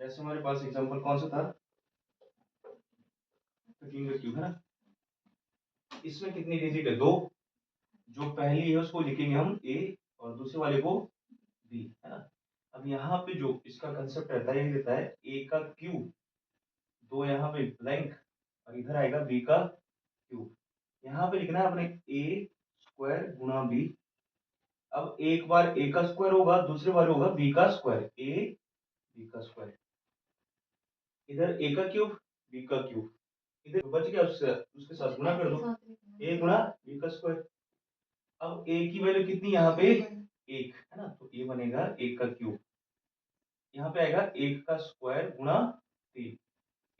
जैसे हमारे पास एग्जांपल कौन सा था, 13 का क्यूब है ना, इसमें कितनी डिजिट है, 2। जो पहली है उसको लिखेंगे हम ए और दूसरे वाले को बी, है ना। अब यहाँ पे जो इसका कंसेप्ट रहता है, ये रहता है ए का क्यूब, 2 यहाँ पे ब्लैंक, और इधर आएगा बी का क्यूब। यहाँ पे लिखना है अपने ए स्क्वायर गुणा बी। अब एक बार ए का स्क्वायर होगा, दूसरे बार होगा बी का स्क्वायर, ए बी का स्क्वायर। इधर ए का क्यूब बी का क्यूब, इधर बच गया, उसके साथ गुणा कर दो, ए गुणा बी का स्क्वायर। अब ए की वैल्यू कितनी यहाँ पे, 1 है ना, तो ये बनेगा 1 का क्यूब। यहाँ पे आएगा 1 का स्क्वायर गुणा 3,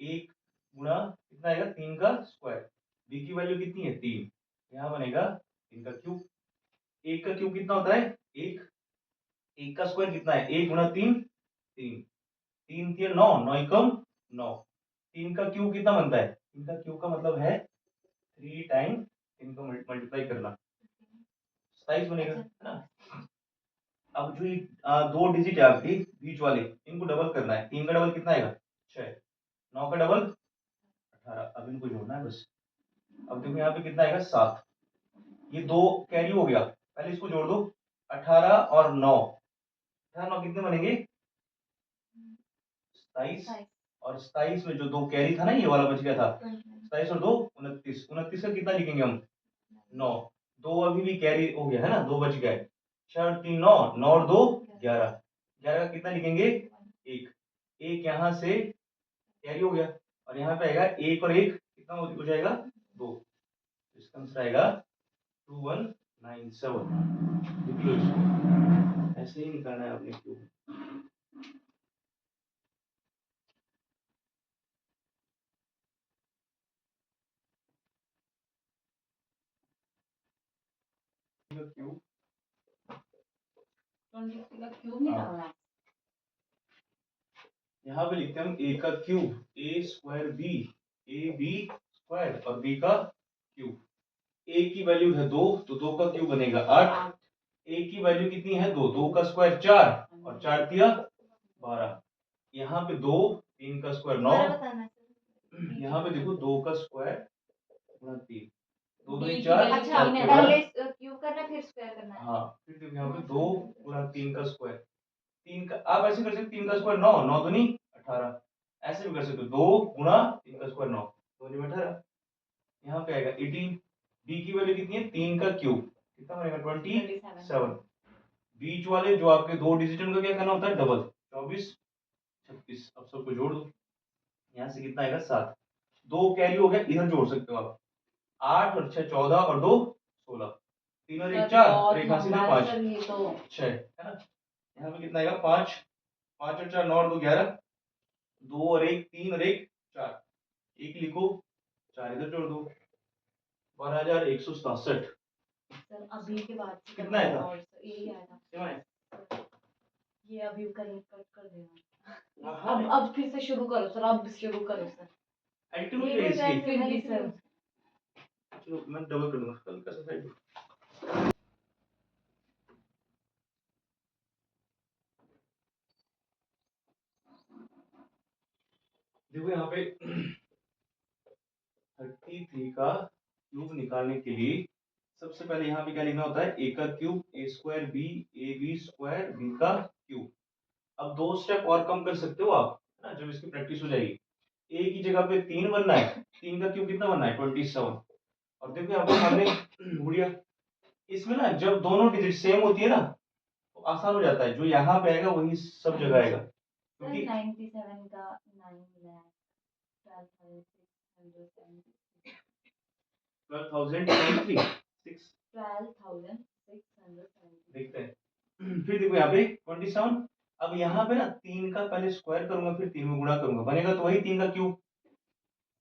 1 गुणा कितना आएगा 3 का स्क्वायर। बी की वैल्यू कितनी है 3, यहाँ बनेगा 3 का क्यूब। 1 का क्यूब कितना होता है 1, 1 का स्क्वायर कितना है 1 गुणा 3, 3, 3 3 9, 9 एकम 9। 3 का क्यूब कितना बनता है, 3 का क्यूब का मतलब है 3 टाइम 3 को मल्टीप्लाई करना, 27 बनेगा, है ना। अब जो ये 2 डिजिट है आपके बीच वाले, इनको डबल करना है। 3 का डबल कितना आएगा 6, 9 का डबल 18, अब इनको जोड़ना है बस। अब देखो यहाँ पे कितना आएगा 7, ये 2 कैरी हो गया, पहले इसको जोड़ दो, 18 और 9, 18 9 कितने बनेंगे 27, और 27 में जो 2 कैरी था ना, ये वाला बच गया था, 27 और 2 29, 29 का कितना लिखेंगे हम 9, 2 अभी भी कैरी हो गया है ना, 2 बच गए, 6 और 3 9, 9 और 2 11, 11 का कितना लिखेंगे 1, 1 यहाँ से कैरी हो गया, और यहाँ पे आएगा 1 और 1 कितना हो जाएगा 2, इसका आंसर आएगा 2197। लिख लो इसको, ऐसे ही निकालना है आपने क्यूब। क्यूब 23 का क्यूब निकालना है। यहाँ पे लिखते हैं हम ए का cube, A square B, A B square और बी का क्यूब। ए की वैल्यू है 2, तो 2 का क्यूब बनेगा 8। ए की वैल्यू कितनी है 2, 2 का स्क्वायर 4 और 4 तिया 12। यहाँ पे 2, 3 का स्क्वायर 9, यहाँ पे देखो 2 का स्क्वायर गुणा 3, 2 2 4, अच्छा, पहले क्यूब करना है फिर स्क्वायर करना है। हाँ, फिर देखो यहाँ पे 2 गुणा 3 का स्क्वायर, 3 का आप ऐसे कर सकते 3 का स्क्वायर 9, 9 दूनी 18, ऐसे भी कर सकते हो 2 गुणा 3 का स्क्वायर 9, 2 में 18, यहाँ पे आएगा 18। बी की वैल्यू कितनी है 3 का क्यूब, कितना बनेगा 27। बीच वाले जो आपके 2 डिजिट उनका क्या करना होता है डबल, 24 36, अब सबको जोड़ दो, यहाँ से कितना आएगा 7, 2 कैरी हो गया, इधर जोड़ सकते हो आप, 8 और 6 14 और 2 16, 3 और 1 4 और 1 हाथ से 5 6, है ना। यहाँ पे कितना आएगा 5, 5 और 4 9 और 2 11, 2 और 1 3 और 1 4, 1 लिखो, 4 इधर जोड़ दो, 12,167। सर अभी के बाद से कितना है था? और यही आया कितना है? ये अभी कट कर देना। हाँ, अब फिर से शुरू करो सर, अब शुरू करो सर। अल्टीमेट ये है कोई इसकी। फिर भी सर चलो मैं डबल कर दूंगा, हल्का सा साइड। देखो यहाँ पे 33 का क्यूब निकालने के लिए सबसे पहले यहाँ पे क्या लिखना होता है, ए का cube, A square B, A B square B का क्यूब। अब 2 स्टेप और कम कर सकते हो आप, है ना, जब इसकी प्रैक्टिस हो जाएगी। ए की जगह पे 3 बनना है, 3 का क्यूब कितना बनना है 27। और देखो यहाँ पे हमने गुड़िया, इसमें ना जब दोनों डिजिट सेम होती है ना तो आसान हो जाता है, जो यहाँ पे आएगा वही सब जगह आएगा, क्योंकि 97 का 9 मिला है 12,600 देखते हैं। फिर देखो यहाँ पे 27, अब यहाँ पे ना 3 का पहले स्क्वायर करूंगा फिर 3 में गुणा करूंगा, बनेगा तो वही 3 का क्यूब।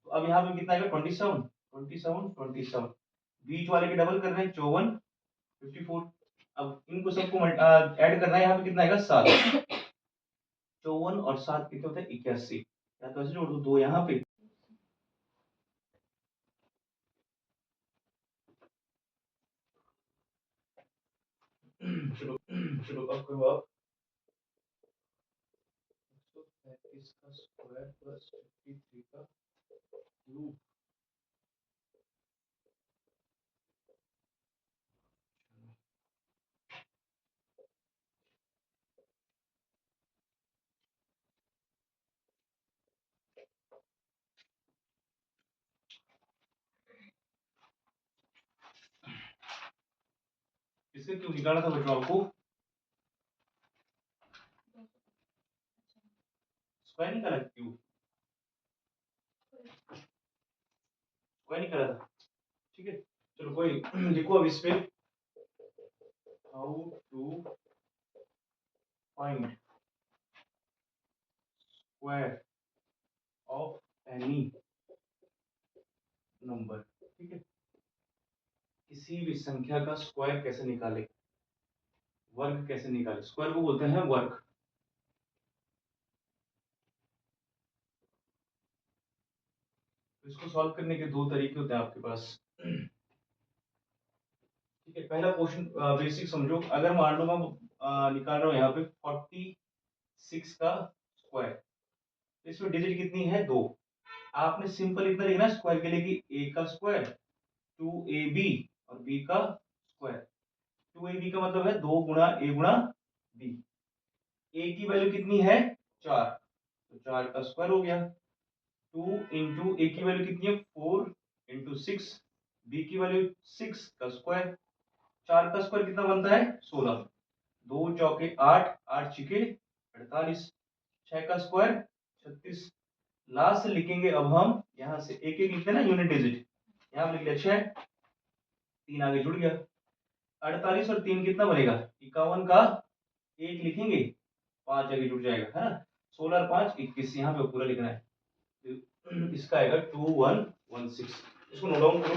तो अब यहाँ पे कितना आएगा 27 27 27, बीच वाले के डबल कर रहे हैं 54 54। अब इनको सबको ऐड करना है, यहाँ पे कितना आएगा 7, 54 और 7 कितने होते हैं 81, या तो ऐसे जोड़ दो 2 यहाँ पे, चलो चलो अब करो आप इसका स्क्वायर प्लस 53 का क्यूब। इसका क्यूब निकालना था बच्चों आपको, स्क्वायर निकाला क्यूब, स्क्वायर निकाला था, ठीक है। चलो कोई लिखो अब इस पे, how to find square of any number, ठीक है। किसी भी संख्या का स्क्वायर कैसे निकाले, वर्ग कैसे निकाले, स्क्वायर को बोलते हैं वर्ग। तो इसको सॉल्व करने के दो तरीके होते हैं आपके पास, ठीक है। पहला क्वेश्चन बेसिक समझो, अगर मान लो मैं निकाल रहा हूँ यहाँ पे 46 का स्क्वायर, तो इसमें डिजिट कितनी है, 2। आपने सिंपल इतना लिखना स्क्वायर के लिए कि a का स्क्वायर 2ab और b का स्क्वायर। 2ab का मतलब है 2 गुणा a गुणा b। a की वैल्यू कितनी है, 4, तो 4 का स्क्वायर हो गया। 2 इंटू a की वैल्यू कितनी है, 4 इंटू 6, b की वैल्यू 6 का स्क्वायर। 4 का स्क्वायर कितना बनता है, 16। 2 चौके 8, 8 छिके 48, 6 का स्क्वायर 36। लास्ट लिखेंगे अब हम यहाँ से एक एक लिखते हैं ना यूनिट डिजिट, यहाँ लिख लिया 6, 3 आगे जुड़ गया। 48 और 3 कितना बनेगा, 51 का 1 लिखेंगे, 5 आगे जुड़ जाएगा, है ना। 16 और 5 21, यहाँ पे पूरा लिखना है। तो इसका आएगा 2116। इसको नोट डाउन करो।